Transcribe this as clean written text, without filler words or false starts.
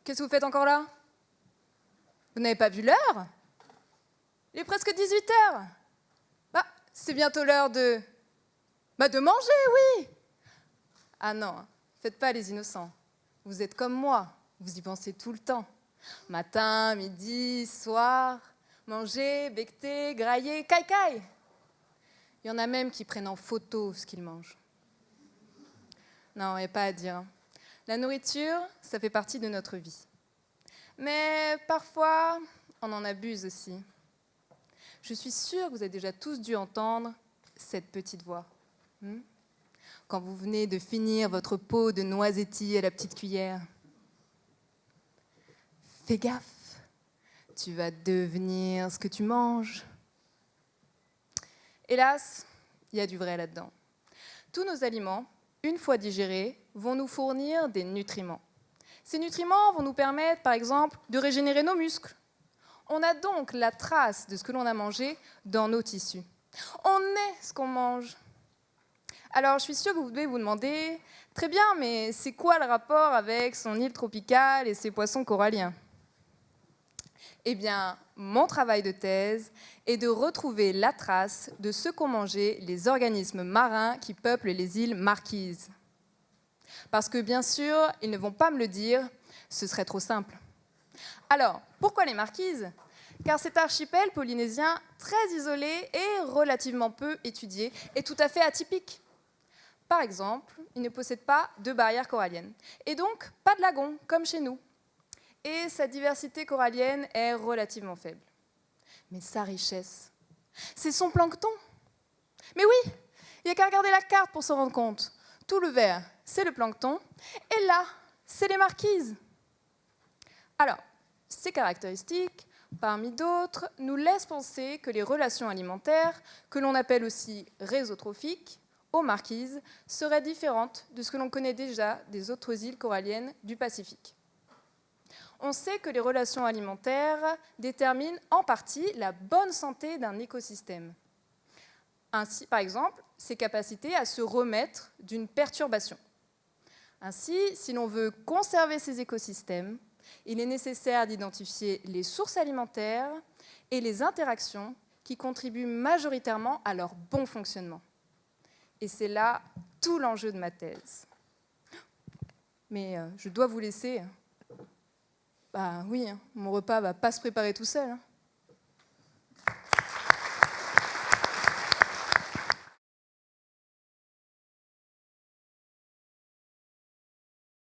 Qu'est-ce que vous faites encore là? Vous n'avez pas vu l'heure? Il est presque 18 heures. Bah, c'est bientôt l'heure de... Bah, de manger, oui. Ah non, faites pas les innocents. Vous êtes comme moi, vous y pensez tout le temps. Matin, midi, soir, manger, becqueter, grailler, caille-caille. Il y en a même qui prennent en photo ce qu'ils mangent. Non, il n'y a pas à dire, hein. La nourriture, ça fait partie de notre vie. Mais parfois, on en abuse aussi. Je suis sûre que vous avez déjà tous dû entendre cette petite voix. Quand vous venez de finir votre pot de noisettis à la petite cuillère. Fais gaffe, tu vas devenir ce que tu manges. Hélas, il y a du vrai là-dedans. Tous nos aliments, une fois digérés, vont nous fournir des nutriments. Ces nutriments vont nous permettre, par exemple, de régénérer nos muscles. On a donc la trace de ce que l'on a mangé dans nos tissus. On est ce qu'on mange. Alors, je suis sûre que vous devez vous demander, très bien, mais c'est quoi le rapport avec son île tropicale et ses poissons coralliens? Eh bien, mon travail de thèse est de retrouver la trace de ce qu'ont mangé les organismes marins qui peuplent les îles Marquises. Parce que, bien sûr, ils ne vont pas me le dire, ce serait trop simple. Alors, pourquoi les Marquises? Car cet archipel polynésien, très isolé et relativement peu étudié, est tout à fait atypique. Par exemple, il ne possède pas de barrière corallienne, et donc pas de lagon, comme chez nous. Et sa diversité corallienne est relativement faible. Mais sa richesse, c'est son plancton. Mais oui, il n'y a qu'à regarder la carte pour s'en rendre compte. Tout le vert, c'est le plancton, et là, c'est les marquises. Alors, ces caractéristiques, parmi d'autres, nous laissent penser que les relations alimentaires, que l'on appelle aussi réseaux trophiques, aux marquises, seraient différentes de ce que l'on connaît déjà des autres îles coralliennes du Pacifique. On sait que les relations alimentaires déterminent en partie la bonne santé d'un écosystème. Ainsi, par exemple, ses capacités à se remettre d'une perturbation. Ainsi, si l'on veut conserver ces écosystèmes, il est nécessaire d'identifier les sources alimentaires et les interactions qui contribuent majoritairement à leur bon fonctionnement. Et c'est là tout l'enjeu de ma thèse. Mais je dois vous laisser. Bah oui, mon repas ne va pas se préparer tout seul.